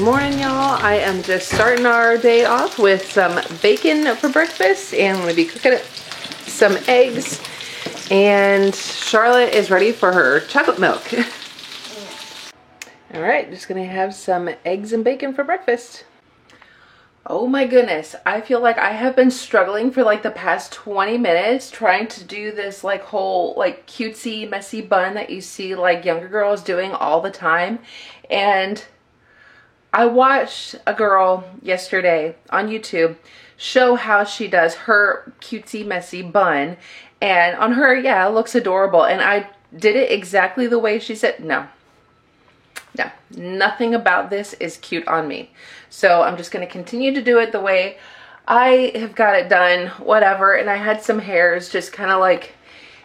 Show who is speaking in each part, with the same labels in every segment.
Speaker 1: morning, y'all. I am just starting our day off with some bacon for breakfast, and I'm going to be cooking some eggs, and Charlotte is ready for her chocolate milk. All right, just going to have some eggs and bacon for breakfast. Oh my goodness, I feel like I have been struggling for like the past 20 minutes trying to do this like whole like cutesy messy bun that you see like younger girls doing all the time. And I watched a girl yesterday on YouTube show how she does her cutesy messy bun, and on her, yeah, it looks adorable, and I did it exactly the way she said. No, nothing about this is cute on me. So I'm just going to continue to do it the way I have got it done, whatever. And I had some hairs just kind of like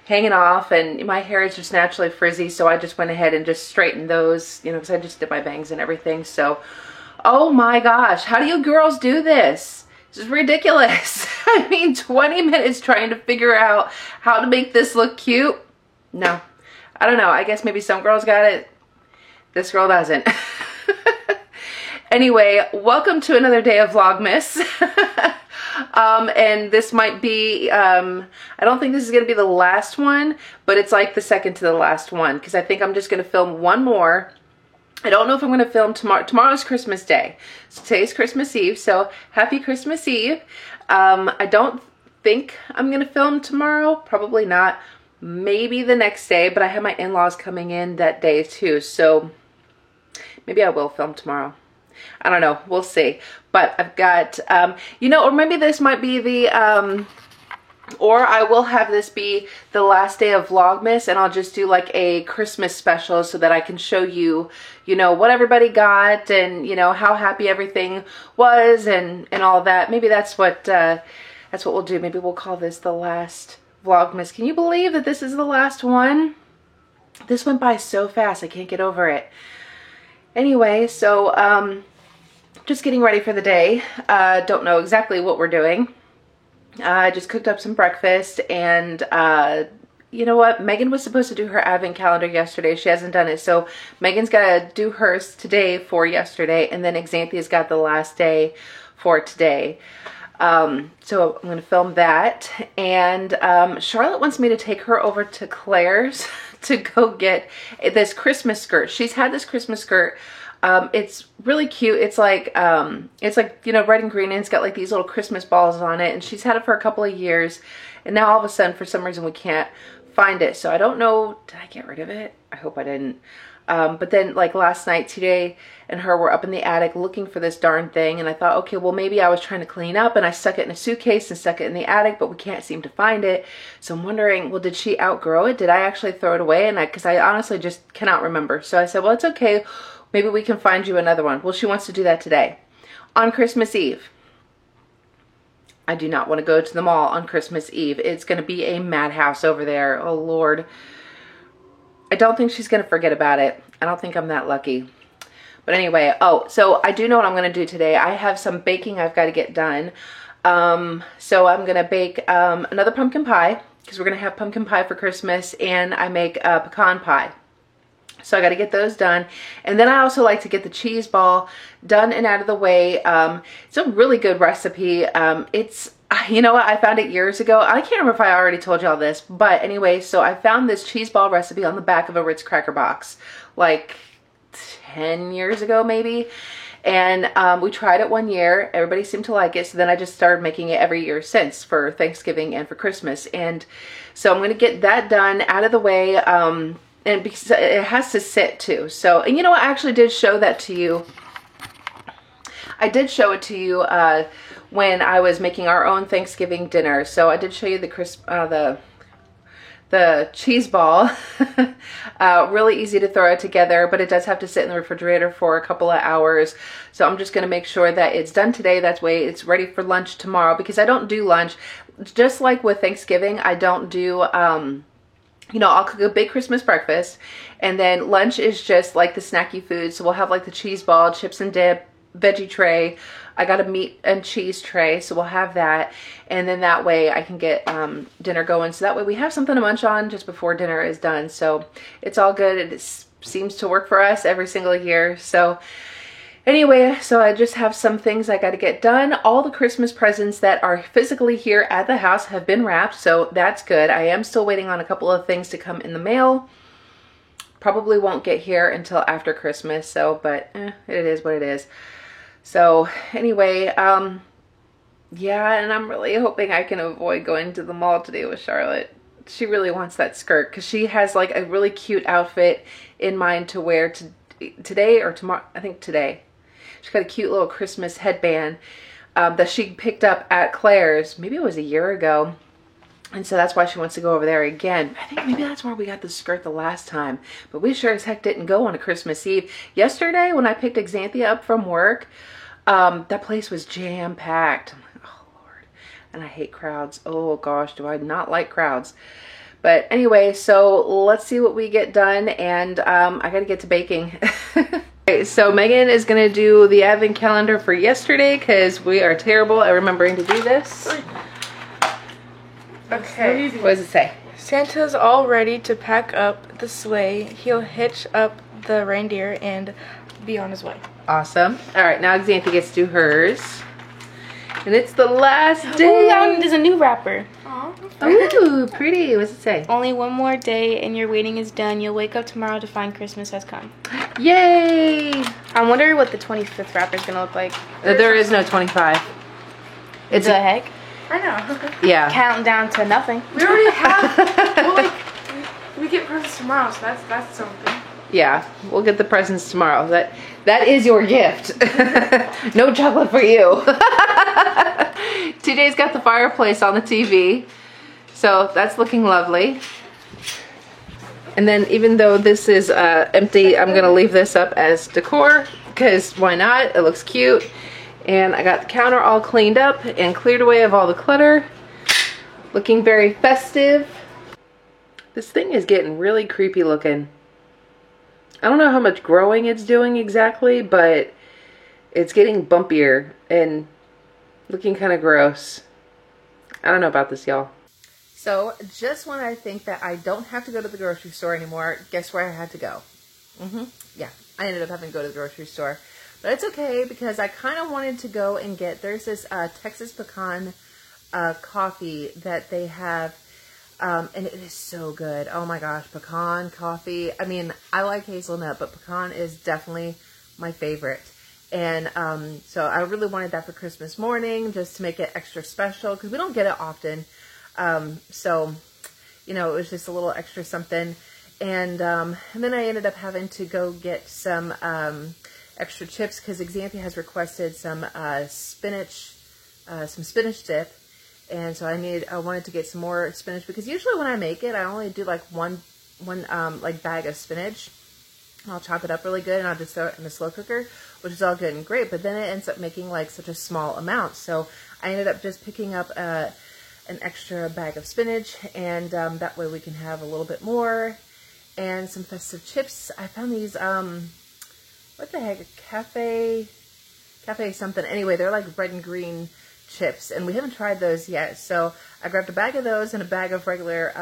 Speaker 1: hanging off, and my hair is just naturally frizzy, so I just went ahead and just straightened those, you know, because I just did my bangs and everything. So, oh my gosh, how do you girls do this? This is ridiculous. I mean, 20 minutes trying to figure out how to make this look cute. No, I don't know. I guess maybe some girls got it. This girl doesn't. Anyway, welcome to another day of Vlogmas. And this might be, I don't think this is going to be the last one, but it's like the second to the last one, because I think I'm just going to film one more. I don't know if I'm going to film tomorrow. Tomorrow's Christmas Day. So today's Christmas Eve, so happy Christmas Eve. I don't think I'm going to film tomorrow. Probably not. Maybe the next day, but I have my in-laws coming in that day too, so maybe I will film tomorrow. I don't know. We'll see. But I've got, you know, or maybe this might be the, or I will have this be the last day of Vlogmas, and I'll just do like a Christmas special so that I can show you, you know, what everybody got, and, you know, how happy everything was, and all that. Maybe that's what we'll do. Maybe we'll call this the last Vlogmas. Can you believe that this is the last one? This went by so fast. I can't get over it. Anyway, so just getting ready for the day. Don't know exactly what we're doing. I just cooked up some breakfast, and you know what? Megan was supposed to do her advent calendar yesterday. She hasn't done it, so Megan's got to do hers today for yesterday, and then Xanthia's got the last day for today. So I'm going to film that, and Charlotte wants me to take her over to Claire's to go get this Christmas skirt. She's had this Christmas skirt. It's really cute. It's like, you know, red and green, and it's got like these little Christmas balls on it, and she's had it for a couple of years, and now all of a sudden, for some reason, we can't find it. So I don't know, did I get rid of it? I hope I didn't. But then like last night, TJ and her were up in the attic looking for this darn thing, and I thought, okay, well, maybe I was trying to clean up and I stuck it in a suitcase and stuck it in the attic, but we can't seem to find it. So I'm wondering, well, did she outgrow it? Did I actually throw it away? And because I honestly just cannot remember. So I said, well, it's okay. Maybe we can find you another one. Well, she wants to do that today on Christmas Eve. I do not want to go to the mall on Christmas Eve. It's going to be a madhouse over there. Oh, Lord. I don't think she's going to forget about it. I don't think I'm that lucky. But anyway, oh, so I do know what I'm going to do today. I have some baking I've got to get done. So I'm going to bake another pumpkin pie, because we're going to have pumpkin pie for Christmas, and I make a pecan pie. So I got to get those done. And then I also like to get the cheese ball done and out of the way. It's a really good recipe. You know what, I found it years ago. I can't remember if I already told you all this, but anyway, so I found this cheese ball recipe on the back of a Ritz cracker box like 10 years ago maybe. And we tried it one year. Everybody seemed to like it. So then I just started making it every year since, for Thanksgiving and for Christmas. And so I'm going to get that done, out of the way. And because it has to sit too. So, and you know what, I actually did show that to you. I did show it to you when I was making our own Thanksgiving dinner. So I did show you the cheese ball. Really easy to throw it together, but it does have to sit in the refrigerator for a couple of hours. So I'm just going to make sure that it's done today. That way it's ready for lunch tomorrow, because I don't do lunch. Just like with Thanksgiving, I don't do, you know, I'll cook a big Christmas breakfast, and then lunch is just like the snacky food. So we'll have like the cheese ball, chips and dip, veggie tray. I got a meat and cheese tray, so we'll have that, and then that way I can get dinner going, so that way we have something to munch on just before dinner is done. So it's all good. It seems to work for us every single year. So Anyway, so I just have some things I got to get done. All the Christmas presents that are physically here at the house have been wrapped, so that's good. I am still waiting on a couple of things to come in the mail. Probably won't get here until after Christmas, so, but it is what it is. So anyway, yeah, and I'm really hoping I can avoid going to the mall today with Charlotte. She really wants that skirt because she has like a really cute outfit in mind to wear today or tomorrow. I think today. She's got a cute little Christmas headband that she picked up at Claire's. Maybe it was a year ago. And so that's why she wants to go over there again. I think maybe that's where we got the skirt the last time. But we sure as heck didn't go on a Christmas Eve. Yesterday when I picked Xanthia up from work, that place was jam-packed. I'm like, oh Lord. And I hate crowds. Oh gosh, do I not like crowds. But anyway, so let's see what we get done. And I gotta get to baking. Okay, so Megan is gonna do the advent calendar for yesterday because we are terrible at remembering to do this.
Speaker 2: Okay.
Speaker 1: What does it say?
Speaker 2: Santa's all ready to pack up the sleigh. He'll hitch up the reindeer and be on his way.
Speaker 1: Awesome. All right, now Xanthia gets to do hers. And it's the last day.
Speaker 2: Oh, there's a new wrapper.
Speaker 1: Ooh, pretty. What's it say?
Speaker 2: Only one more day and your waiting is done. You'll wake up tomorrow to find Christmas has come.
Speaker 1: Yay!
Speaker 2: I wonder what the 25th wrapper is going to look like.
Speaker 1: There is no 25. It's
Speaker 2: the heck?
Speaker 3: I know.
Speaker 1: Yeah.
Speaker 2: Counting down to nothing.
Speaker 3: We already have. Well, like, we get presents tomorrow, so that's something.
Speaker 1: Yeah, we'll get the presents tomorrow. That is your gift. No chocolate for you. TJ's got the fireplace on the TV, so that's looking lovely. And then even though this is empty, I'm gonna leave this up as decor because why not? It looks cute. And I got the counter all cleaned up and cleared away of all the clutter. Looking very festive. This thing is getting really creepy looking. I don't know how much growing it's doing exactly, but it's getting bumpier and looking kind of gross. I don't know about this, y'all. So just when I think that I don't have to go to the grocery store anymore, guess where I had to go? Yeah, I ended up having to go to the grocery store. But it's okay because I kind of wanted to go and get, there's this Texas pecan coffee that they have, and it is so good. Oh my gosh, pecan coffee. I mean, I like hazelnut, but pecan is definitely my favorite. And so I really wanted that for Christmas morning just to make it extra special because we don't get it often. So, you know, it was just a little extra something. And then I ended up having to go get some extra chips because Xanthia has requested some spinach dip, and so I wanted to get some more spinach because usually when I make it, I only do like one like bag of spinach. I'll chop it up really good and I'll just throw it in the slow cooker, which is all good and great. But then it ends up making like such a small amount, so I ended up just picking up an extra bag of spinach, and that way we can have a little bit more. And some festive chips. I found these what the heck, cafe something. Anyway, they're like red and green chips, and we haven't tried those yet. So I grabbed a bag of those and a bag of regular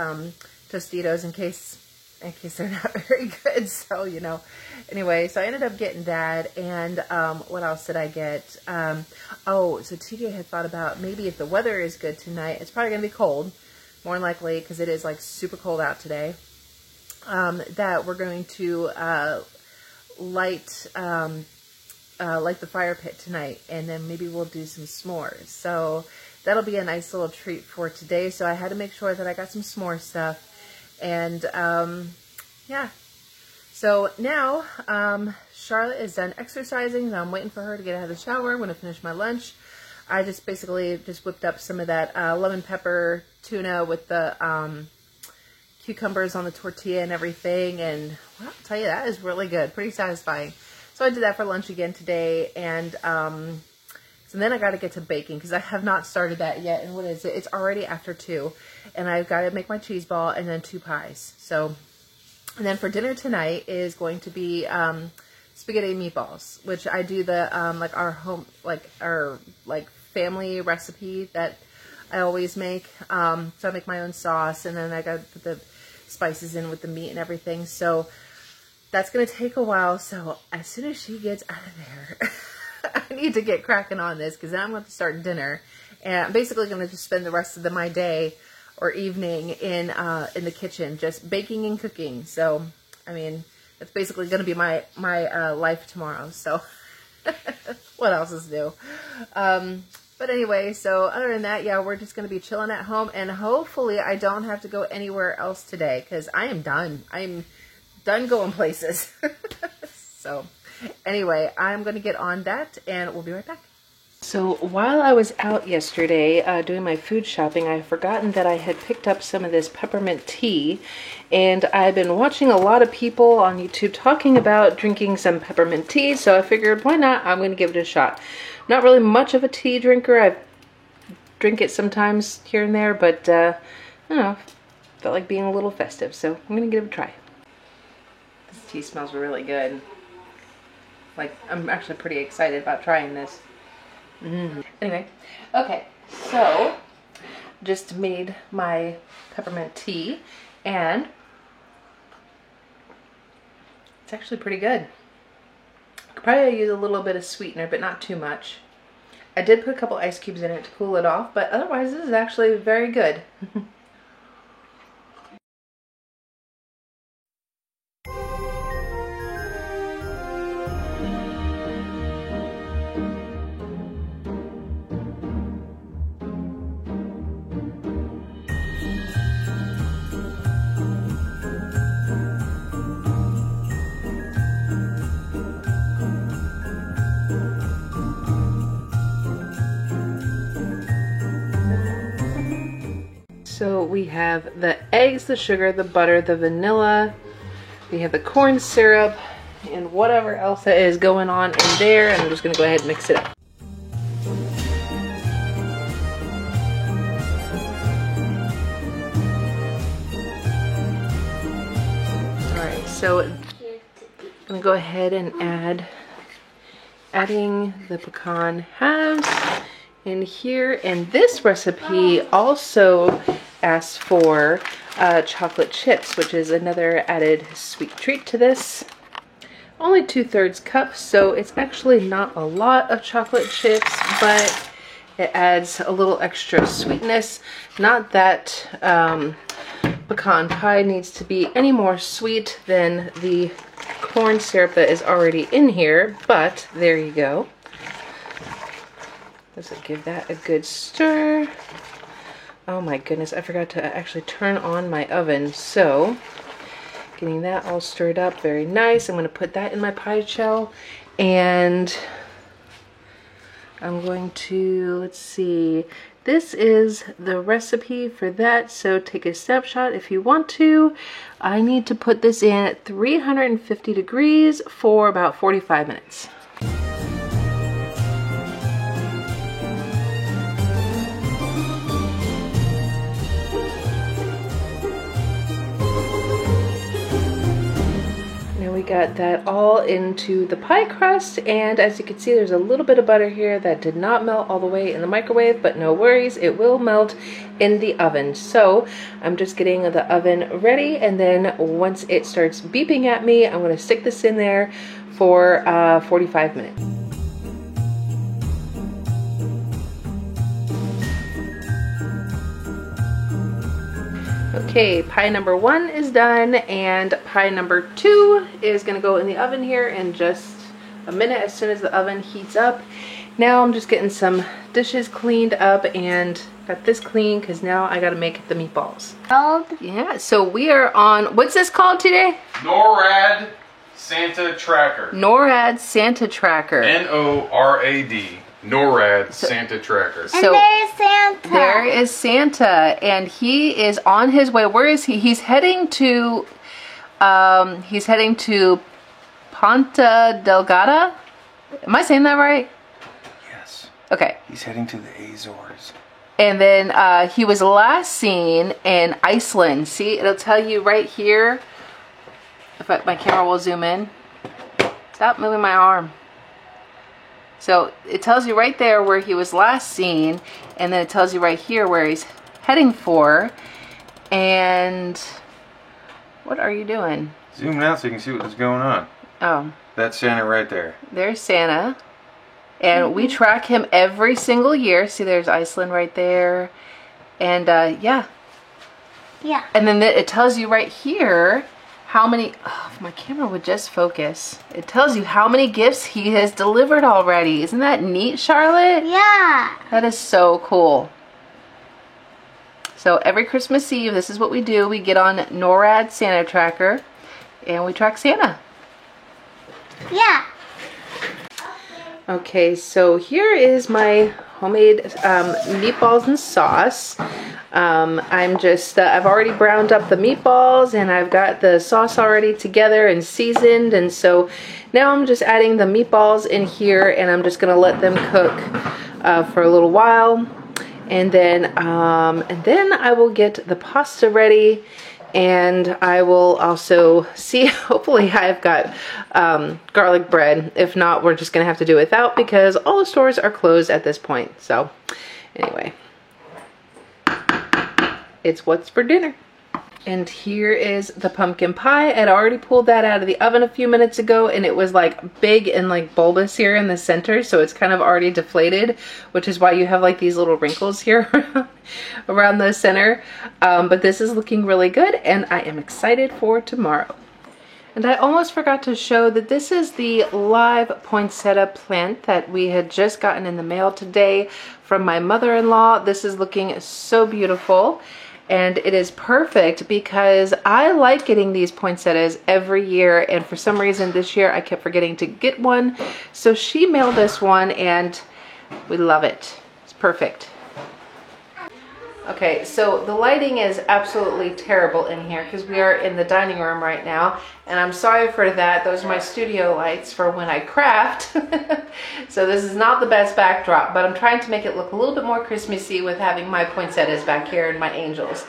Speaker 1: Tostitos in case they're not very good. So, you know, anyway, so I ended up getting that. And what else did I get? Oh, so TJ had thought about maybe if the weather is good tonight, it's probably gonna be cold, more than likely, because it is like super cold out today. That we're going to light the fire pit tonight, and then maybe we'll do some s'mores. So that'll be a nice little treat for today. So I had to make sure that I got some s'more stuff, and yeah. So now Charlotte is done exercising, and I'm waiting for her to get out of the shower. I'm going to finish my lunch. I just basically just whipped up some of that lemon pepper tuna with the cucumbers on the tortilla and everything, and well, I'll tell you, that is really good, pretty satisfying. So I did that for lunch again today, and so then I got to get to baking because I have not started that yet. And what is it? It's already after 2, and I've got to make my cheese ball and then 2 pies. So, and then for dinner tonight is going to be spaghetti and meatballs, which I do the like our family recipe that I always make. So I make my own sauce, and then I got to put the spices in with the meat and everything. So that's going to take a while. So as soon as she gets out of there, I need to get cracking on this because then I'm going to start dinner. And I'm basically going to just spend the rest of my day or evening in the kitchen just baking and cooking. So, I mean, that's basically going to be my life tomorrow. So, what else is new? But anyway, so other than that, yeah, we're just going to be chilling at home. And hopefully I don't have to go anywhere else today because I am done. I'm done going places. So, anyway, I'm going to get on that and we'll be right back. So while I was out yesterday doing my food shopping, I had forgotten that I had picked up some of this peppermint tea, and I've been watching a lot of people on YouTube talking about drinking some peppermint tea, so I figured why not, I'm going to give it a shot. Not really much of a tea drinker. I drink it sometimes here and there, but I don't know, felt like being a little festive, so I'm going to give it a try. This tea smells really good. Like, I'm actually pretty excited about trying this. Anyway, okay, so just made my peppermint tea and it's actually pretty good. Could probably use a little bit of sweetener, but not too much. I did put a couple ice cubes in it to cool it off, but otherwise this is actually very good. So we have the eggs, the sugar, the butter, the vanilla, we have the corn syrup, and whatever else that is going on in there, and I'm just going to go ahead and mix it up. Alright, so I'm going to go ahead and adding the pecan halves in here, and this recipe also asks for chocolate chips, which is another added sweet treat to this. Only 2/3 cup, so it's actually not a lot of chocolate chips, but it adds a little extra sweetness. Not that pecan pie needs to be any more sweet than the corn syrup that is already in here, but there you go. Let's give that a good stir. Oh my goodness, I forgot to actually turn on my oven. So, getting that all stirred up, very nice. I'm going to put that in my pie shell, and I'm going to, let's see, this is the recipe for that, so take a snapshot if you want to. I need to put this in at 350 degrees for about 45 minutes. We got that all into the pie crust, and as you can see, there's a little bit of butter here that did not melt all the way in the microwave, but no worries, it will melt in the oven. So I'm just getting the oven ready, and then once it starts beeping at me, I'm going to stick this in there for 45 minutes. Okay, pie number 1 is done, and pie number 2 is going to go in the oven here in just a minute as soon as the oven heats up. Now I'm just getting some dishes cleaned up and got this clean because now I got to make the meatballs. Yeah, so we are on, what's this called today?
Speaker 4: NORAD Santa Tracker.
Speaker 1: NORAD Santa Tracker.
Speaker 4: N-O-R-A-D. NORAD Santa Tracker.
Speaker 1: So
Speaker 5: there's Santa.
Speaker 1: There is Santa, and he is on his way. Where is he? He's heading to Ponta Delgada. Am I saying that right?
Speaker 4: Yes.
Speaker 1: Okay.
Speaker 4: He's heading to the Azores.
Speaker 1: And then he was last seen in Iceland. See, it'll tell you right here. If my camera will zoom in. Stop moving my arm. So it tells you right there where he was last seen, and then it tells you right here where he's heading for. And what are you doing?
Speaker 4: Zoom out so you can see what's going on.
Speaker 1: Oh.
Speaker 4: That's Santa right there.
Speaker 1: There's Santa. And we track him every single year. See, there's Iceland right there. And yeah.
Speaker 5: Yeah.
Speaker 1: And then it tells you right here how many, oh, if my camera would just focus. It tells you how many gifts he has delivered already. Isn't that neat, Charlotte?
Speaker 5: Yeah.
Speaker 1: That is so cool. So every Christmas Eve, this is what we do. We get on NORAD Santa Tracker and we track Santa.
Speaker 5: Yeah.
Speaker 1: Okay, so here is my homemade meatballs and sauce. I've already browned up the meatballs and I've got the sauce already together and seasoned, and so now I'm just adding the meatballs in here and I'm just gonna let them cook for a little while, and then I will get the pasta ready. And I will also see, hopefully I've got garlic bread. If not, we're just gonna have to do without because all the stores are closed at this point. So anyway, it's what's for dinner. And here is the pumpkin pie. I'd already pulled that out of the oven a few minutes ago and it was like big and like bulbous here in the center. So it's kind of already deflated, which is why you have like these little wrinkles here around the center. But this is looking really good and I am excited for tomorrow. And I almost forgot to show that this is the live poinsettia plant that we had just gotten in the mail today from my mother-in-law. This is looking so beautiful. And it is perfect because I like getting these poinsettias every year, and for some reason this year I kept forgetting to get one. So she mailed us one and we love it. It's perfect. Okay, so the lighting is absolutely terrible in here because we are in the dining room right now, and I'm sorry for that. Those are my studio lights for when I craft. So this is not the best backdrop, but I'm trying to make it look a little bit more Christmassy with having my poinsettias back here and my angels.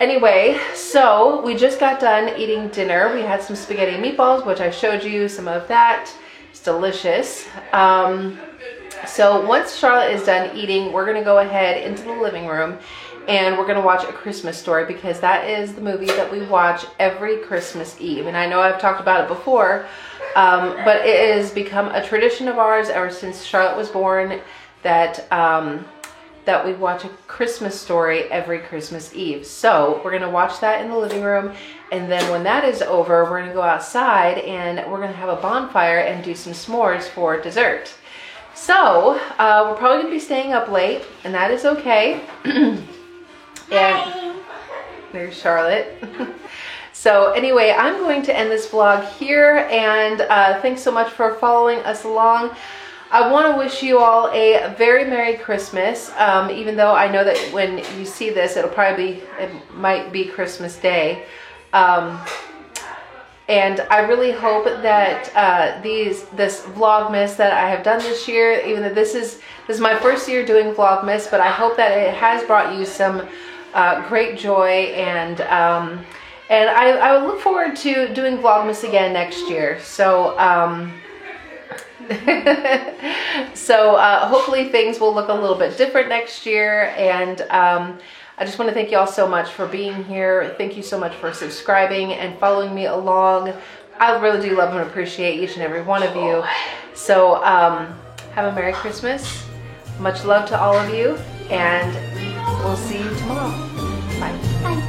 Speaker 1: Anyway, so we just got done eating dinner. We had some spaghetti and meatballs, which I showed you some of that. It's delicious. So once Charlotte is done eating, we're gonna go ahead into the living room and we're gonna watch A Christmas Story because that is the movie that we watch every Christmas Eve. And I know I've talked about it before, but it has become a tradition of ours ever since Charlotte was born that that we watch A Christmas Story every Christmas Eve. So we're gonna watch that in the living room, and then when that is over, we're gonna go outside and we're gonna have a bonfire and do some s'mores for dessert. So we're probably gonna be staying up late, and that is okay. And there's Charlotte. So anyway, I'm going to end this vlog here, and thanks so much for following us along. I want to wish you all a very Merry Christmas, even though I know that when you see this, it might be Christmas Day. And I really hope that this Vlogmas that I have done this year, even though this is my first year doing Vlogmas, but I hope that it has brought you some great joy, and I would look forward to doing Vlogmas again next year. So hopefully things will look a little bit different next year, and I just want to thank you all so much for being here. Thank you so much for subscribing and following me along. I really do love and appreciate each and every one of you. So have a Merry Christmas. Much love to all of you, and we'll see you tomorrow. Bye.
Speaker 5: Bye.